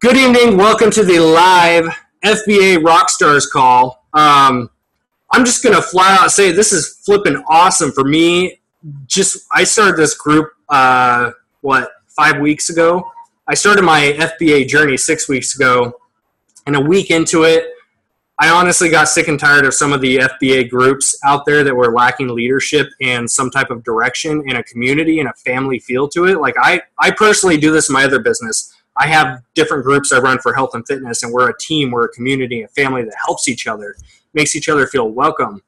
Good evening. Welcome to the live FBA Rockstars call. I'm just going to flat out say this is flipping awesome for me. I started this group, 5 weeks ago? I started my FBA journey 6 weeks ago, and a week into it, I honestly got sick and tired of some of the FBA groups out there that were lacking leadership and some type of direction and a community and a family feel to it. Like I personally do this in my other business. I have different groups I run for health and fitness, and we're a team, we're a community, a family that helps each other, makes each other feel welcome.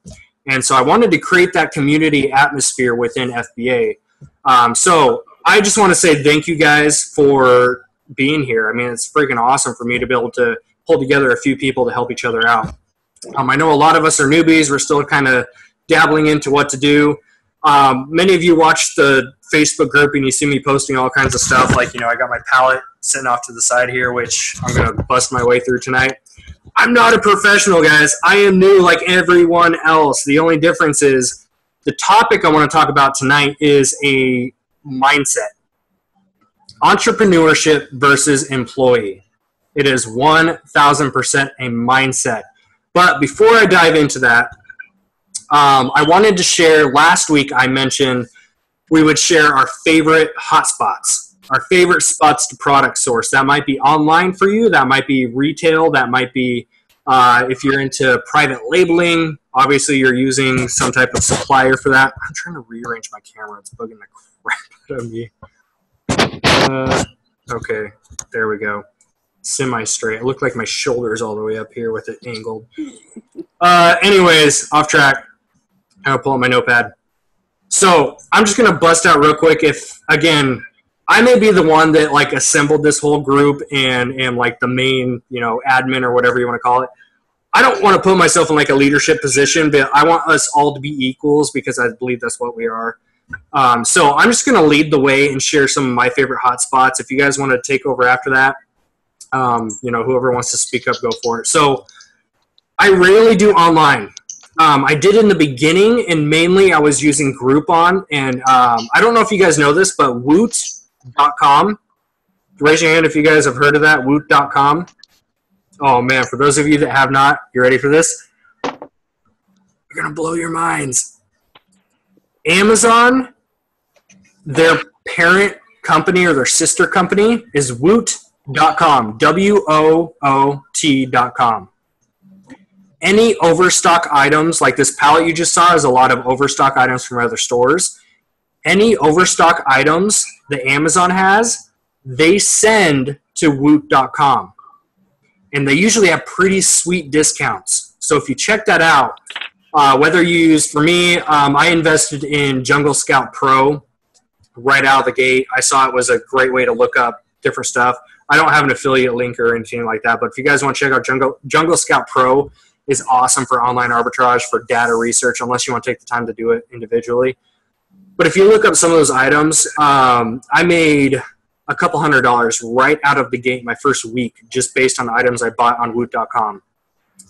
And so I wanted to create that community atmosphere within FBA. So I just want to say thank you guys for being here. I mean, it's freaking awesome for me to be able to pull together a few people to help each other out. I know a lot of us are newbies. We're still kind of dabbling into what to do. Many of you watch the Facebook group and you see me posting all kinds of stuff. Like, I got my palette sitting off to the side here, which I'm going to bust my way through tonight. I'm not a professional, guys. I am new like everyone else. The only difference is the topic I want to talk about tonight is a mindset. Entrepreneurship versus employee. It is 1,000% a mindset. But before I dive into that, I wanted to share, last week I mentioned we would share our favorite hotspots, our favorite spots to product source. That might be online for you. That might be retail. That might be if you're into private labeling. Obviously, you're using some type of supplier for that. I'm trying to rearrange my camera. It's bugging the crap out of me. Okay, there we go. Semi-straight. It looked like my shoulder's all the way up here with it angled. Anyways, off track. I'll pull up my notepad. So I'm just going to bust out real quick. If, again, I may be the one that like assembled this whole group and am like the main, admin or whatever you want to call it. I don't want to put myself in like a leadership position, but I want us all to be equals because I believe that's what we are. So I'm just going to lead the way and share some of my favorite hotspots. If you guys want to take over after that, whoever wants to speak up, go for it. So I rarely do online. I did in the beginning, and mainly I was using Groupon. And I don't know if you guys know this, but Woot.com. Raise your hand if you guys have heard of that, Woot.com. Oh, man, for those of you that have not, you ready for this? You're going to blow your minds. Amazon, their parent company or their sister company is Woot.com, WOOT.com. Any overstock items, like this palette you just saw is a lot of overstock items from other stores. Any overstock items that Amazon has, they send to Woot.com. And they usually have pretty sweet discounts. So if you check that out, whether you use, for me, I invested in Jungle Scout Pro right out of the gate. I saw it was a great way to look up different stuff. I don't have an affiliate link or anything like that, but if you guys want to check out Jungle Scout Pro, is awesome for online arbitrage, for data research, unless you want to take the time to do it individually. But if you look up some of those items, I made a couple $100 right out of the gate my first week just based on items I bought on Woot.com.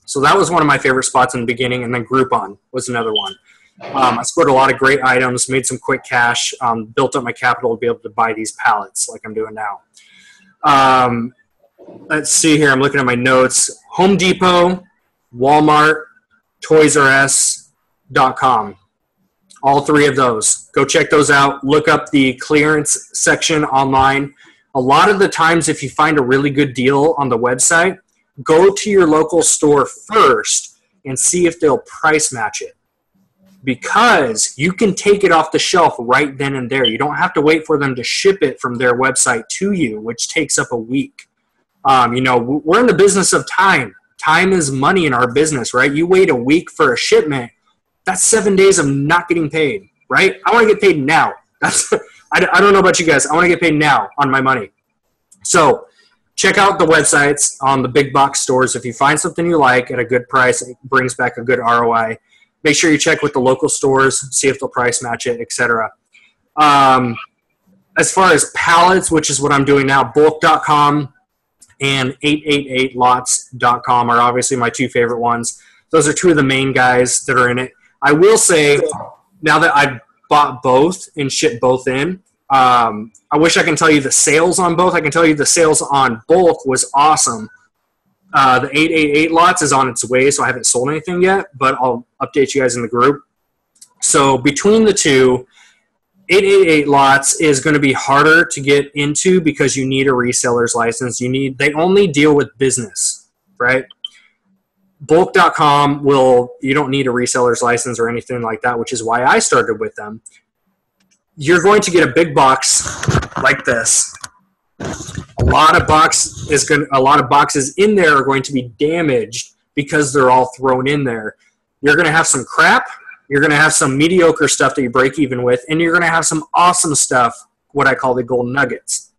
So that was one of my favorite spots in the beginning, and then Groupon was another one. I scored a lot of great items, made some quick cash, built up my capital to be able to buy these pallets like I'm doing now. Let's see here. I'm looking at my notes. Home Depot, Walmart, ToysRUs.com. All three of those. Go check those out. Look up the clearance section online. A lot of the times, if you find a really good deal on the website, go to your local store first and see if they'll price match it. Because you can take it off the shelf right then and there. You don't have to wait for them to ship it from their website to you, which takes up a week. We're in the business of time. Time is money in our business, right? You wait a week for a shipment, that's 7 days of not getting paid, right? I want to get paid now. I don't know about you guys. I want to get paid now on my money. So check out the websites on the big box stores. If you find something you like at a good price, it brings back a good ROI. Make sure you check with the local stores, see if they'll price match it, etc. As far as pallets, which is what I'm doing now, bulk.com and 888lots.com are obviously my two favorite ones. Those are two of the main guys that are in it. I will say, now that I've bought both and shipped both in, I wish I can tell you the sales on both. I can tell you the sales on bulk was awesome. The 888 lots is on its way, so I haven't sold anything yet, but I'll update you guys in the group. So between the two, 888 lots is going to be harder to get into because you need a reseller's license. They only deal with business, right? Bulk.com you don't need a reseller's license or anything like that, which is why I started with them. You're going to get a big box like this. A lot of boxes in there are going to be damaged because they're all thrown in there. You're going to have some crap. You're going to have some mediocre stuff that you break even with, and you're going to have some awesome stuff, what I call the golden nuggets.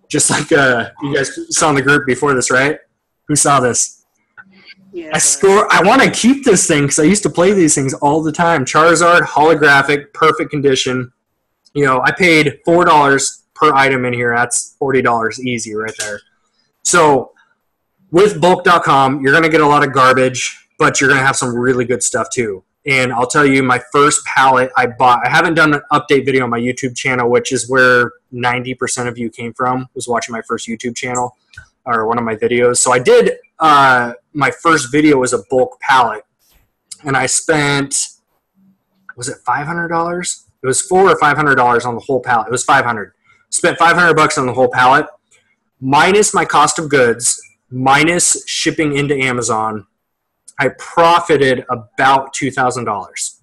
Just like you guys saw in the group before this, right? Who saw this? Yeah, I want to keep this thing because I used to play these things all the time. Charizard, holographic, perfect condition. You know, I paid $4 per item in here. That's $40 easy right there. So with bulk.com, you're going to get a lot of garbage, but you're going to have some really good stuff too. And I'll tell you, my first pallet I bought, I haven't done an update video on my YouTube channel, which is where 90% of you came from, was watching my first YouTube channel or one of my videos. So I did, my first video was a bulk pallet, and I spent, was it $500? It was $400 or $500 on the whole pallet. It was $500. Spent $500 on the whole pallet, minus my cost of goods, minus shipping into Amazon. I profited about $2,000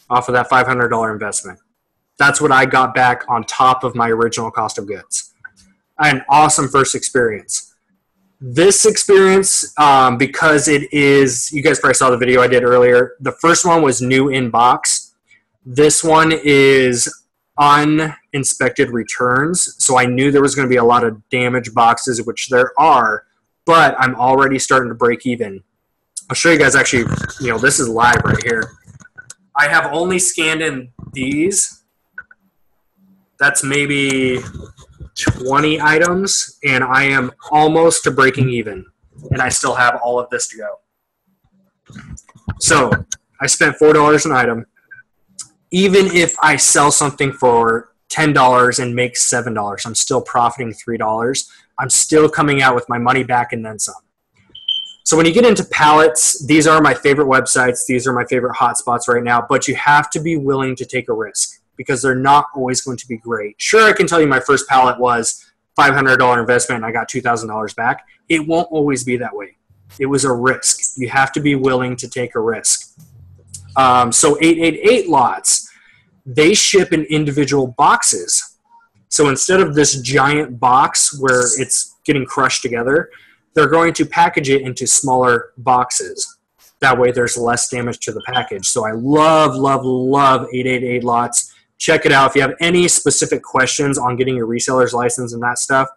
off of that $500 investment. That's what I got back on top of my original cost of goods. I had an awesome first experience. This experience, because it is, you guys probably saw the video I did earlier. The first one was new in box. This one is uninspected returns. So I knew there was going to be a lot of damaged boxes, which there are, but I'm already starting to break even. I'll show you guys actually, you know, this is live right here. I have only scanned in these. That's maybe 20 items, and I am almost to breaking even, and I still have all of this to go. So I spent $4 an item. Even if I sell something for $10 and make $7, I'm still profiting $3. I'm still coming out with my money back and then some. So when you get into pallets, these are my favorite websites. These are my favorite hotspots right now, but you have to be willing to take a risk because they're not always going to be great. Sure, I can tell you my first pallet was $500 investment and I got $2,000 back. It won't always be that way. It was a risk. You have to be willing to take a risk. So 888 lots, they ship in individual boxes. So instead of this giant box where it's getting crushed together, they're going to package it into smaller boxes. That way there's less damage to the package. So I love, love, love 888 lots. Check it out. If you have any specific questions on getting your reseller's license and that stuff,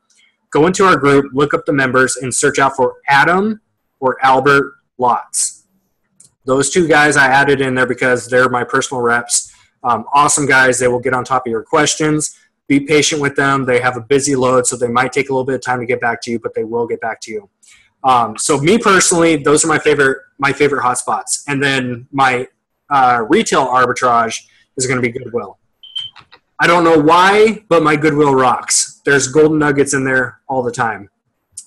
go into our group, look up the members, and search out for Adam or Albert Lots. Those two guys I added in there because they're my personal reps. Awesome guys. They will get on top of your questions. Be patient with them. They have a busy load, so they might take a little bit of time to get back to you, but they will get back to you. So me personally, those are my favorite hotspots. And then my retail arbitrage is going to be Goodwill. I don't know why, but my Goodwill rocks. There's golden nuggets in there all the time.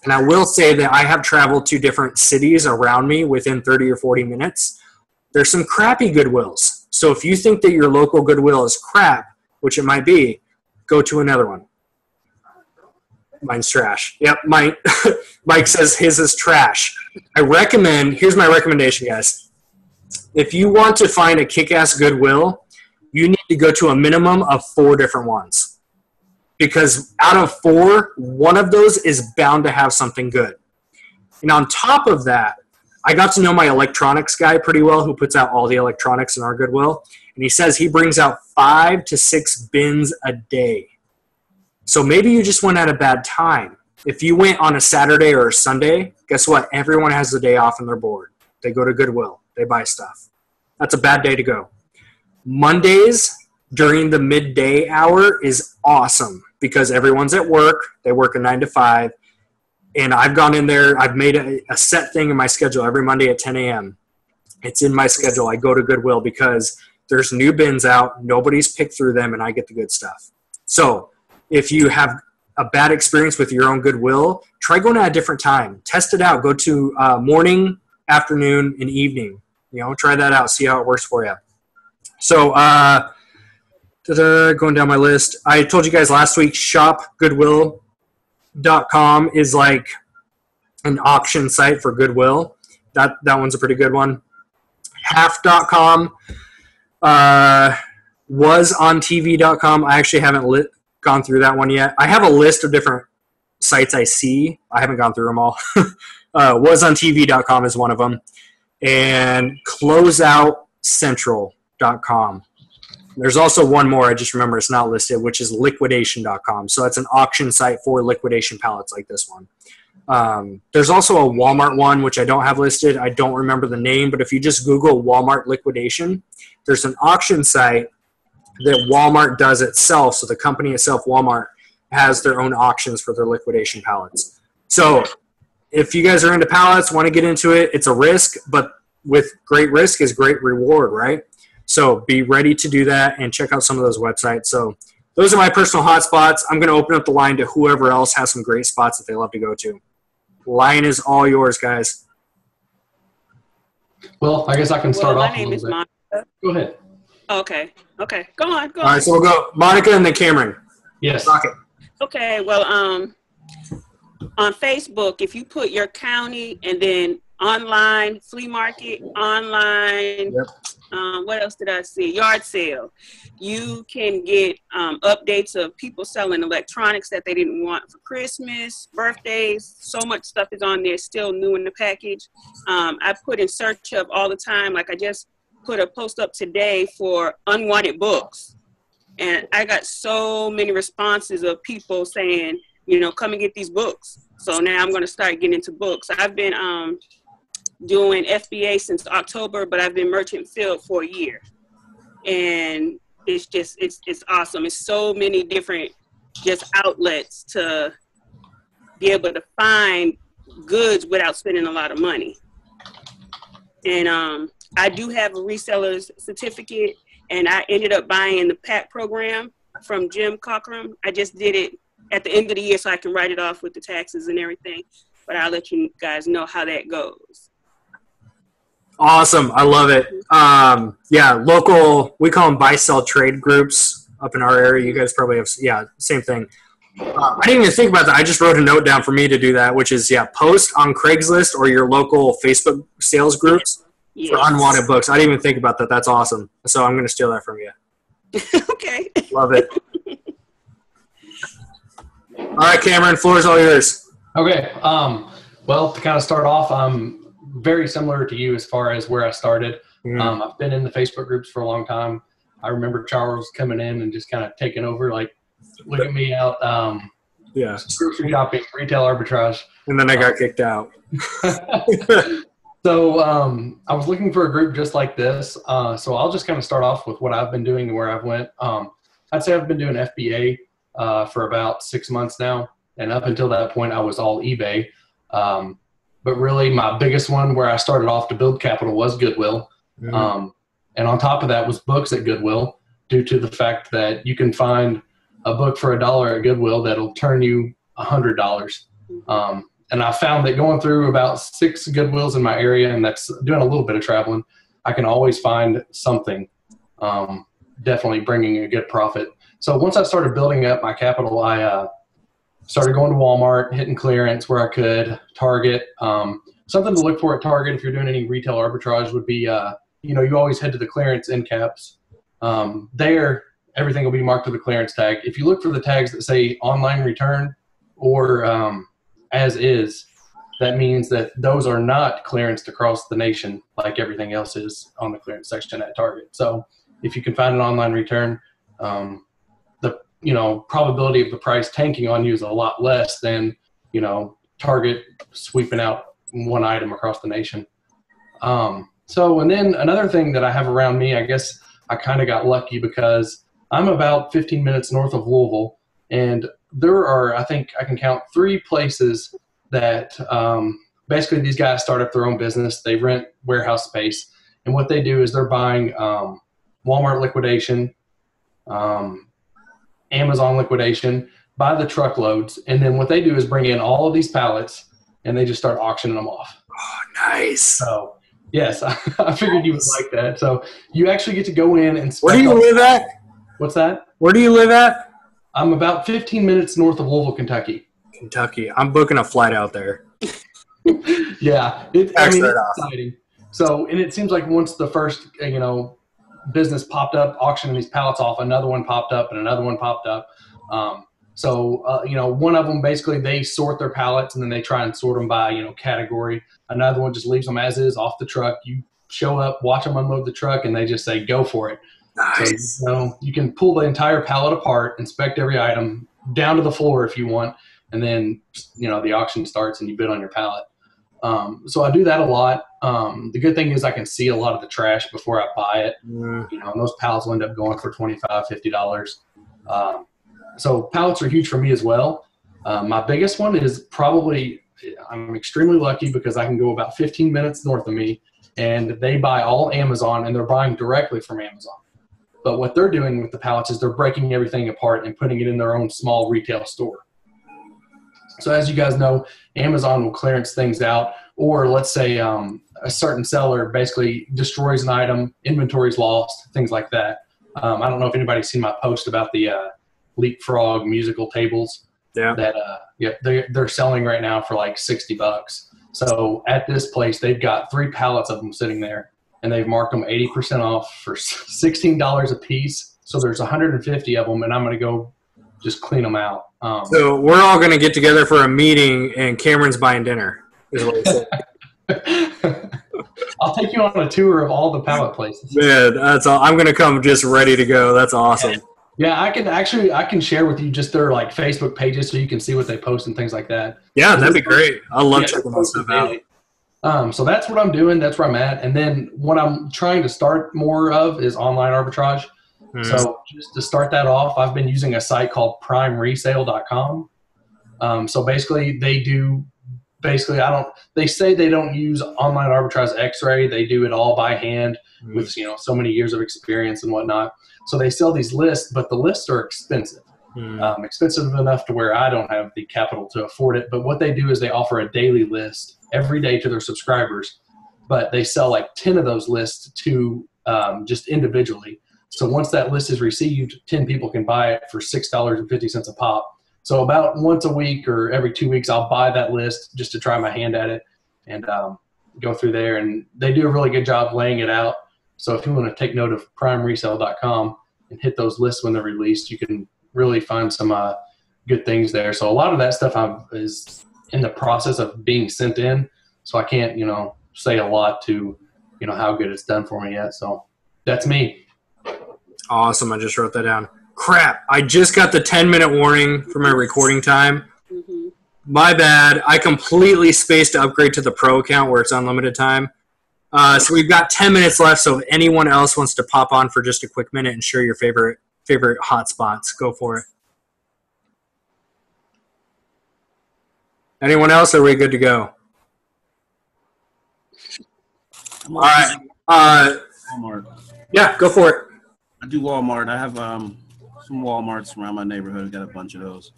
And I will say that I have traveled to different cities around me within 30 or 40 minutes. There's some crappy Goodwills. So if you think that your local Goodwill is crap, which it might be, go to another one. Mine's trash. Yep, Mike says his is trash. Here's my recommendation, guys. If you want to find a kick-ass Goodwill, you need to go to a minimum of 4 different ones. Because out of 4, one of those is bound to have something good. And on top of that, I got to know my electronics guy pretty well, who puts out all the electronics in our Goodwill. And he says he brings out 5 to 6 bins a day. So maybe you just went at a bad time. If you went on a Saturday or a Sunday, guess what? Everyone has the day off and they're bored. They go to Goodwill. They buy stuff. That's a bad day to go. Mondays during the midday hour is awesome because everyone's at work. They work a 9 to 5. And I've gone in there. I've made a set thing in my schedule every Monday at 10 a.m. It's in my schedule. I go to Goodwill because there's new bins out. Nobody's picked through them, and I get the good stuff. So if you have a bad experience with your own Goodwill, try going at a different time. Test it out. Go to morning, afternoon, and evening. Try that out. See how it works for you. So going down my list, I told you guys last week, shopgoodwill.com is like an auction site for Goodwill. That one's a pretty good one. Half.com, wasontv.com. I actually haven't gone through that one yet. I have a list of different sites I see. I haven't gone through them all. wasontv.com is one of them. And closeoutcentral.com. There's also one more, I just remember it's not listed, which is liquidation.com. So it's an auction site for liquidation pallets like this one. There's also a Walmart one, which I don't have listed. I don't remember the name, but if you just Google Walmart liquidation, there's an auction site that Walmart does itself. So the company itself, Walmart, has their own auctions for their liquidation pallets. So if you guys are into pallets, want to get into it, it's a risk, but with great risk is great reward, right? So be ready to do that and check out some of those websites. So those are my personal hot spots. I'm going to open up the line to whoever else has some great spots that they love to go to. Line is all yours, guys. Well, I guess I can start off. My name is Monica. Go ahead. Okay. Go on. All right, so we'll go Monica and then Cameron. Yes. Rock it. Okay, well, on Facebook, if you put your county and then online, flea market, online, what else did I see? Yard sale. You can get updates of people selling electronics that they didn't want for Christmas, birthdays. So much stuff is on there, still new in the package. I put in search of all the time. Like I just put a post up today for unwanted books. And I got so many responses of people saying, come and get these books. So now I'm going to start getting into books. I've been doing FBA since October, but I've been merchant filled for a year. And it's just, it's awesome. It's so many different just outlets to be able to find goods without spending a lot of money. And I do have a reseller's certificate, and I ended up buying the PAC program from Jim Cochran. I just did it at the end of the year so I can write it off with the taxes and everything. But I'll let you guys know how that goes. Awesome. I love it. Local, we call them buy-sell trade groups up in our area. You guys probably have, same thing. I didn't even think about that. I just wrote a note down for me to do that, which is, post on Craigslist or your local Facebook sales groups for unwanted books. I didn't even think about that. That's awesome. So I'm going to steal that from you. Okay. Love it. All right, Cameron, floor is all yours. Okay. Well, to kind of start off, I'm very similar to you as far as where I started. I've been in the Facebook groups for a long time. I remember Charles coming in and just kind of taking over, like, look at me out. Grocery shopping, retail arbitrage. And then I got kicked out. So I was looking for a group just like this. So I'll just kind of start off with what I've been doing and where I've went. I'd say I've been doing FBA for about 6 months now. And up until that point, I was all eBay. But really my biggest one where I started off to build capital was Goodwill. And on top of that was books at Goodwill, due to the fact that you can find a book for $1 at Goodwill that'll turn you $100. And I found that going through about 6 Goodwills in my area, and that's doing a little bit of traveling, I can always find something, definitely bringing a good profit. So once I started building up my capital, I started going to Walmart, hitting clearance where I could, Target. Something to look for at Target if you're doing any retail arbitrage would be, you always head to the clearance end caps. There, everything will be marked with a clearance tag. If you look for the tags that say online return or as is, that means that those are not clearanced across the nation like everything else is on the clearance section at Target. So if you can find an online return, the probability of the price tanking on you is a lot less than Target sweeping out one item across the nation. And then another thing that I have around me, I guess I kind of got lucky because I'm about 15 minutes north of Louisville, and there are, I think I can count 3 places that basically these guys start up their own business. They rent warehouse space, and what they do is they're buying Walmart liquidation Amazon liquidation by the truckloads. And then what they do is bring in all of these pallets and they just start auctioning them off. Oh, nice. So, yes, I figured you would like that. So you actually get to go in and Where do you live at? What's that? Where do you live at? I'm about 15 minutes north of Louisville, Kentucky. Kentucky. I'm booking a flight out there. Yeah. It's exciting. So, and it seems like once the first, business popped up, auctioning these pallets off, another one popped up and another one popped up. One of them, basically they sort their pallets and then they try and sort them by, category. Another one just leaves them as is off the truck. You show up, watch them unload the truck, and they just say, go for it. Nice. So, you can pull the entire pallet apart, inspect every item down to the floor if you want, and then, the auction starts and you bid on your pallet. So I do that a lot. The good thing is I can see a lot of the trash before I buy it. And those pallets will end up going for $25, $50. So pallets are huge for me as well. My biggest one is probably, I'm extremely lucky because I can go about 15 minutes north of me and they buy all Amazon and they're buying directly from Amazon. But what they're doing with the pallets is they're breaking everything apart and putting it in their own small retail store. So as you guys know, Amazon will clearance things out, or let's say a certain seller basically destroys an item, inventory's lost, things like that. I don't know if anybody's seen my post about the Leapfrog musical tables that they're selling right now for like $60. So at this place, they've got 3 pallets of them sitting there, and they've marked them 80% off for $16 a piece. So there's 150 of them, and I'm going to go just clean them out. So we're all going to get together for a meeting, and Cameron's buying dinner, is what he said. I'll take you on a tour of all the pallet places. Yeah, that's all. I'm going to come just ready to go. That's awesome. Yeah, I can share with you just their like Facebook pages so you can see what they post and things like that. Yeah, that'd be great. I love checking that stuff out. So that's what I'm doing. That's where I'm at. And then what I'm trying to start more of is online arbitrage. So just to start that off, I've been using a site called primeresale.com. So basically they say they don't use online arbitrage X-ray. They do it all by hand with, so many years of experience and whatnot. So they sell these lists, but the lists are expensive, expensive enough to where I don't have the capital to afford it. But what they do is they offer a daily list every day to their subscribers, but they sell like 10 of those lists to just individually. So once that list is received, 10 people can buy it for $6.50 a pop. So about once a week or every 2 weeks, I'll buy that list just to try my hand at it and go through there. And they do a really good job laying it out. So if you want to take note of primeresale.com and hit those lists when they're released, you can really find some good things there. So a lot of that stuff is in the process of being sent in. So I can't, say a lot to, how good it's done for me yet. So that's me. Awesome. I just wrote that down. Crap. I just got the 10-minute warning for my recording time. My bad. I completely spaced to upgrade to the pro account where it's unlimited time. So we've got 10 minutes left. So if anyone else wants to pop on for just a quick minute and share your favorite hotspots, go for it. Anyone else? Or are we good to go? All right. Walmart. Yeah, go for it. I do Walmart. I have some Walmarts around my neighborhood. Got a bunch of those.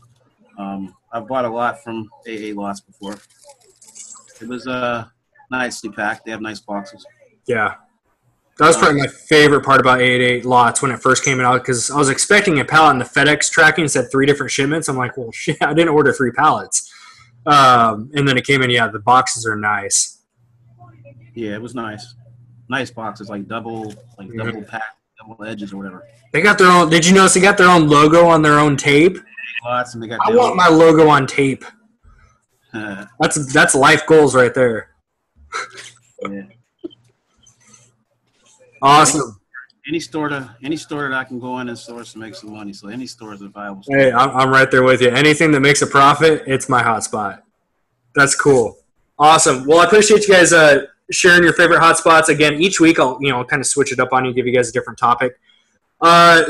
I've bought a lot from AA lots before. It was nicely packed. They have nice boxes. Yeah. That was probably my favorite part about 888 lots when it first came out, because I was expecting a pallet and the FedEx tracking said 3 different shipments. I'm like, well, shit, I didn't order 3 pallets. And then it came in, the boxes are nice. Yeah, it was nice. Nice boxes, double packed, double edges or whatever. They got their own. Did you notice they got their own logo on their own tape? Lots, and they got. I want my logo on tape. That's life goals right there. Yeah. Awesome. Any store that I can go in and source to make some money. So any store is a viable store. Hey, I'm right there with you. Anything that makes a profit, it's my hotspot. That's cool. Awesome. Well, I appreciate you guys sharing your favorite hotspots. Again, each week I'll kind of switch it up on you, give you guys a different topic.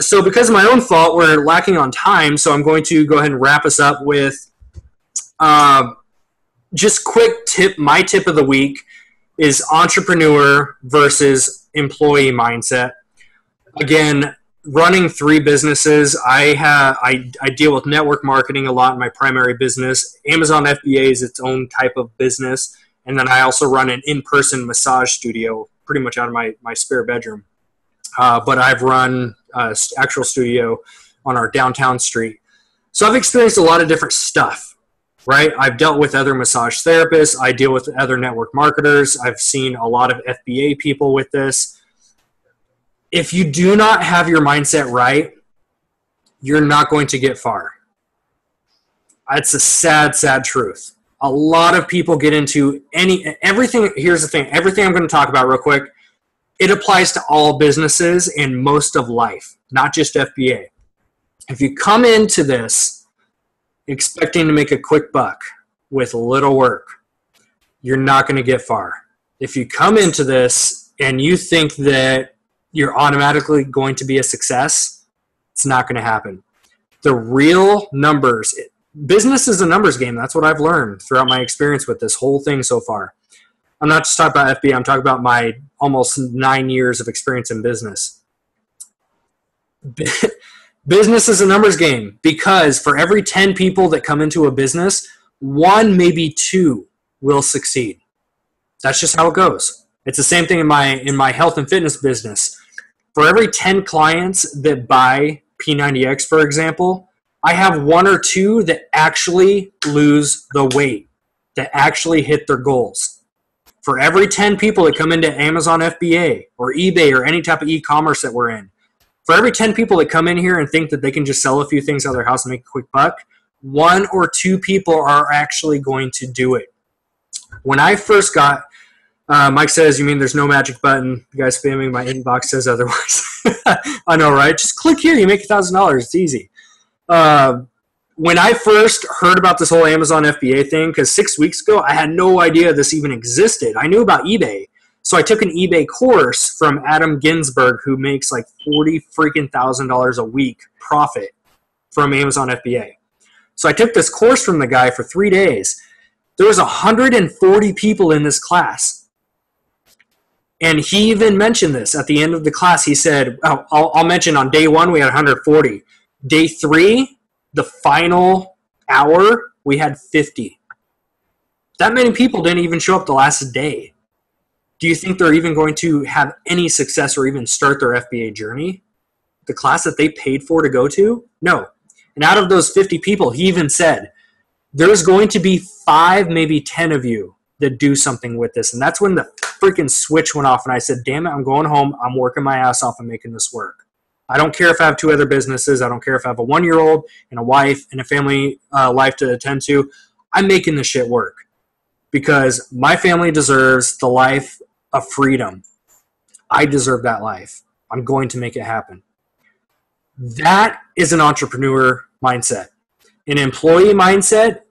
So because of my own fault, we're lacking on time, so I'm going to go ahead and wrap us up with just quick tip. My tip of the week is entrepreneur versus employee mindset. Again, running 3 businesses. I deal with network marketing a lot in my primary business. Amazon FBA is its own type of business. And then I also run an in-person massage studio pretty much out of my spare bedroom. But I've run an actual studio on our downtown street. So I've experienced a lot of different stuff, right? I've dealt with other massage therapists. I deal with other network marketers. I've seen a lot of FBA people with this. If you do not have your mindset right, you're not going to get far. It's a sad, sad truth. A lot of people get into everything. Here's the thing. Everything I'm going to talk about real quick, it applies to all businesses and most of life, not just FBA. If you come into this expecting to make a quick buck with little work, you're not going to get far. If you come into this and you think that you're automatically going to be a success, it's not going to happen. The real numbers, business is a numbers game. That's what I've learned throughout my experience with this whole thing so far. I'm not just talking about FBA. I'm talking about my almost 9 years of experience in business. Business is a numbers game because for every 10 people that come into a business, 1, maybe 2 will succeed. That's just how it goes. It's the same thing in my health and fitness business. For every 10 clients that buy P90X, for example, I have 1 or 2 that actually lose the weight, that actually hit their goals. For every 10 people that come into Amazon FBA or eBay or any type of e-commerce that we're in, for every 10 people that come in here and think that they can just sell a few things out of their house and make a quick buck, 1 or 2 people are actually going to do it. When I first got, Mike says, you mean there's no magic button? The guy spamming my inbox says otherwise. I know, right? Just click here. You make $1,000. It's easy. When I first heard about this whole Amazon FBA thing, because 6 weeks ago, I had no idea this even existed. I knew about eBay. So I took an eBay course from Adam Ginsberg, who makes like $40,000 a week profit from Amazon FBA. So I took this course from the guy for 3 days. There was 140 people in this class. And he even mentioned this at the end of the class. He said, I'll mention on day 1, we had 140. Day 3, the final hour, we had 50. That many people didn't even show up the last day. Do you think they're even going to have any success or even start their FBA journey? The class that they paid for to go to? No. And out of those 50 people, he even said, there's going to be 5, maybe 10 of you that do something with this. And that's when the freaking switch went off and I said, damn it, I'm going home. I'm working my ass off and making this work. I don't care if I have 2 other businesses. I don't care if I have a 1-year-old and a wife and a family life to attend to. I'm making this shit work because my family deserves the life of freedom. I deserve that life. I'm going to make it happen. That is an entrepreneur mindset. An employee mindset,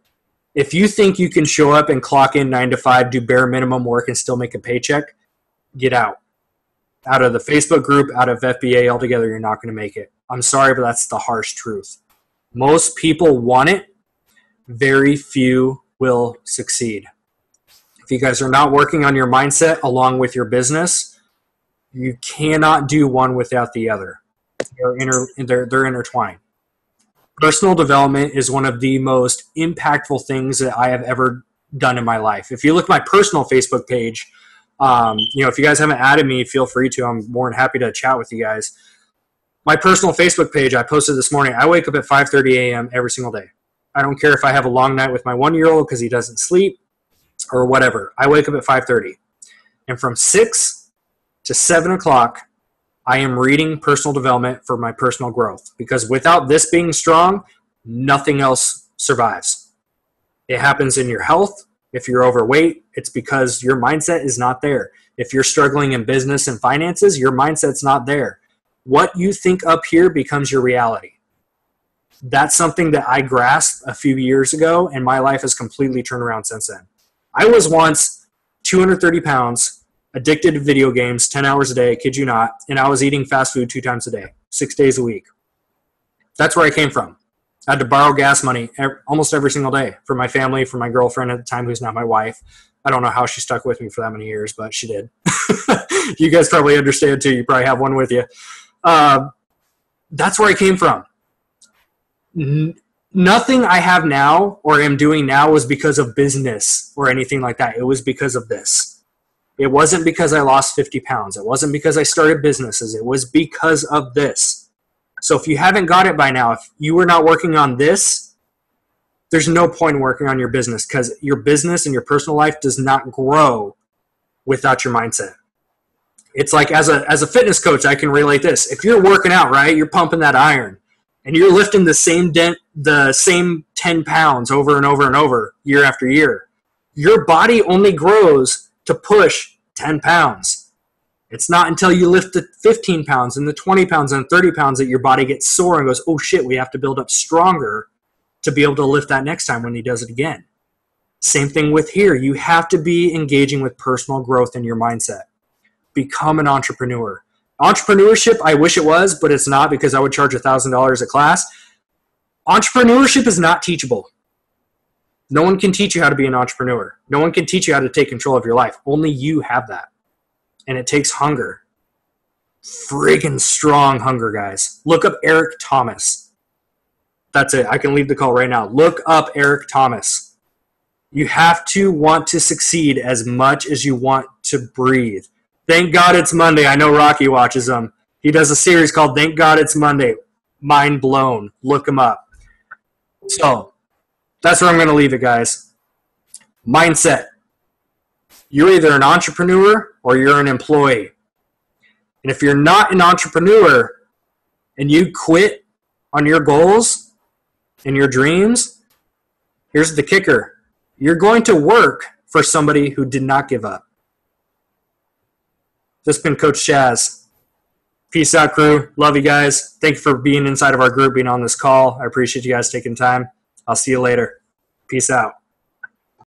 if you think you can show up and clock in 9 to 5, do bare minimum work and still make a paycheck, get out. Out of the Facebook group, out of FBA altogether, you're not going to make it. I'm sorry, but that's the harsh truth. Most people want it. Very few will succeed. If you guys are not working on your mindset along with your business, you cannot do one without the other. They're intertwined. Personal development is one of the most impactful things that I have ever done in my life. If you look at my personal Facebook page, if you guys haven't added me, feel free to. I'm more than happy to chat with you guys. My personal Facebook page, I posted this morning. I wake up at 5:30 a.m. every single day. I don't care if I have a long night with my 1-year-old because he doesn't sleep or whatever. I wake up at 5:30. And from 6 to 7 o'clock, I am reading personal development for my personal growth. Because without this being strong, nothing else survives. It happens in your health. If you're overweight, it's because your mindset is not there. If you're struggling in business and finances, your mindset's not there. What you think up here becomes your reality. That's something that I grasped a few years ago, and my life has completely turned around since then. I was once 230 pounds, addicted to video games, 10 hours a day, kid you not, and I was eating fast food 2 times a day, 6 days a week. That's where I came from. I had to borrow gas money almost every single day for my family, for my girlfriend at the time, who's not my wife. I don't know how she stuck with me for that many years, but she did. You guys probably understand too. You probably have one with you. That's where I came from. Nothing I have now or am doing now was because of business or anything like that. It was because of this. It wasn't because I lost 50 pounds. It wasn't because I started businesses. It was because of this. So if you haven't got it by now, if you were not working on this, there's no point in working on your business, because your business and your personal life does not grow without your mindset. It's like as a fitness coach, I can relate this. If you're working out, right, you're pumping that iron, and you're lifting the same 10 pounds over and over and over year after year, your body only grows to push 10 pounds. It's not until you lift the 15 pounds and the 20 pounds and 30 pounds that your body gets sore and goes, oh shit, we have to build up stronger to be able to lift that next time when he does it again. Same thing with here. You have to be engaging with personal growth in your mindset. Become an entrepreneur. Entrepreneurship, I wish it was, but it's not, because I would charge $1,000 a class. Entrepreneurship is not teachable. No one can teach you how to be an entrepreneur. No one can teach you how to take control of your life. Only you have that. And it takes hunger. Friggin' strong hunger, guys. Look up Eric Thomas. That's it. I can leave the call right now. Look up Eric Thomas. You have to want to succeed as much as you want to breathe. Thank God it's Monday. I know Rocky watches them. He does a series called Thank God It's Monday. Mind blown. Look him up. So, that's where I'm going to leave it, guys. Mindset. You're either an entrepreneur or you're an employee. And if you're not an entrepreneur and you quit on your goals and your dreams, here's the kicker. You're going to work for somebody who did not give up. This has been Coach Chaz. Peace out, crew. Love you guys. Thank you for being inside of our group, being on this call. I appreciate you guys taking time. I'll see you later. Peace out.